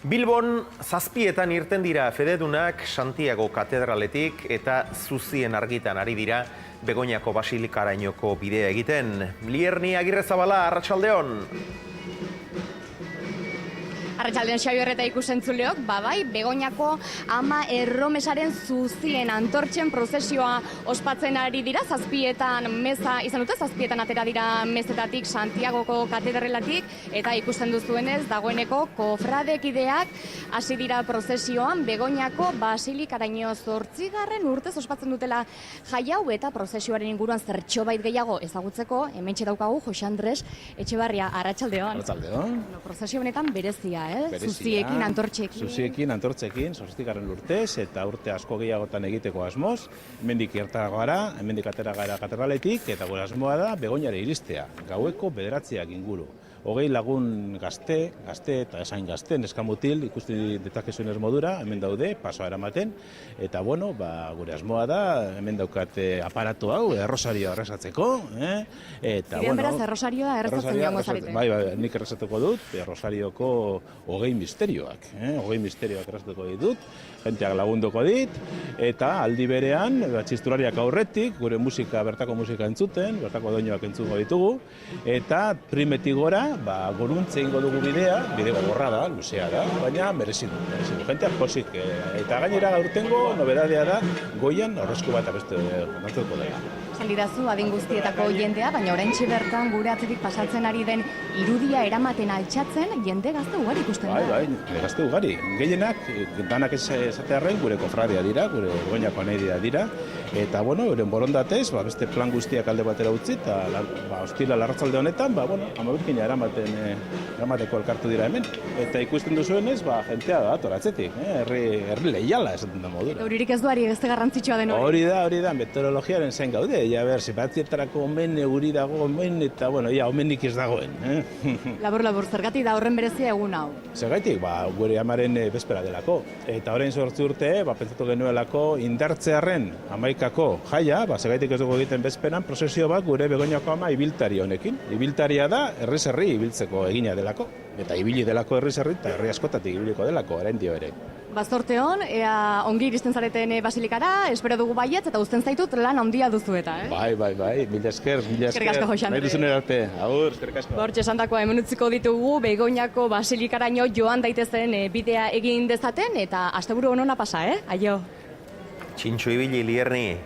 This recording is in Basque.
Bilbon zazpietan irten dira fededunak Santiago katedraletik eta Zuzien argitan ari dira Begoñako basilikarainoko bidea egiten. Lierni Agirrezabala, arratsaldeon. Arratsaldeon Xabier eta ikusentzuleok, bai, Begoñako ama erromesaren Zuzien antortzen prozesioa ospatzen ari dira, zazpietan meza izan dute, zazpietan atera dira mezetatik Santiagoko katedraletik, eta ikusten duzuenez, dagoeneko kofradekideak hasi dira prozesioan Begoñako basilikaraino 8. urtez ospatzen dutela jai hau, eta prozesioaren inguruan zertxobait gehiago ezagutzeko, hementxe daukagu Jose Andres Etxebarria, arratsaldeon. Arratsaldeon. Prozesio honetan berezia, Berezia. Zuziekin, antortxekin. Zuziekin, antortxekin, 8. urtez, eta urte asko gehiagotan egiteko asmoz. Hemendik irtara gara, hemendik atera gara katedraletik, eta gure asmoa da Begoñara iristea, gaueko 9 inguru. 20 lagun gazte eta esain gazte, neskamutil, ikusten detakezuenez modura, hemen daude, pasoa eramaten, eta bueno, gure asmoa da, hemen daukate aparatu hau, errosarioa errezatzeko, eta Ziren beraz, errosarioa errezatzen joango zarete. Bai, nik errezatuko dut, errosarioko 20 misterioak, 20 misterioak errezatuko ditut, jenteak lagunduko dit, eta aldi berean, txistulariak aurretik, gure musika, bertako musika entzuten, bertako doinoak entzuko ditugu, eta primetik gora, goruntze ingo dugu bidea gogorra da, luzea da, baina merezi du. Jenteak pozik, eta gainera gaurtengo, nobedadea da, goian horrezko bat abeste nantzeko dela. Esan didazu, adin guztietako jendea, baina oraintxe bertan gure atzetik pasatzen ari den irudia eramaten altxatzen, jende gazte ugari ikusten da. Bai, gazte ugari. Gehienak, danak esatearren gure kofradia dira, gure Begoñako aneidia dira, eta, bueno, euren borondatez, beste plan guztiak alde batera utzi, eta ostira larratzalde honetan, amabirkina eramateko elkartu dira hemen. Eta ikusten duzuenez, jentea da, toratzetik, herri lehiala esaten da modura. Euririk ez duari beste garrantzitsua den hori. Hori da, meteorologiaren zain gaude, zebatzietarako omen, euri dago omen, eta, omenik ez dagoen. Labur, zergatik da horren berezia egun hau? Zergatik, gure amaren bezpera delako. Eta orain 8 urte, pentsatu genuelako indartzearren 11ako jaia, zergatik ez dugu egiten bezperan, prozesio bat gure Begoñako ama ibiltari honekin. Ibiltaria da, herri ibiltzeko egina delako. Eta ibili delako herri eta herri askotatik ibiliko delako, eraindio ere. Bazorteon, ea ongi iristen zareten basilikara, espero dugu baietz, eta uzten zaitut lan handia duzu eta, Bai, mila esker. Eskerrik asko, Jose Andres. Nahi duzun erarte, agur, eskerrik asko. Bortxe esandakoa hemen utziko ditugu, Begoñako basilikaraino joan daitezen bidea egin dezaten, eta asteburu honona pasa, Aio. Txintxo ibili, Lierni.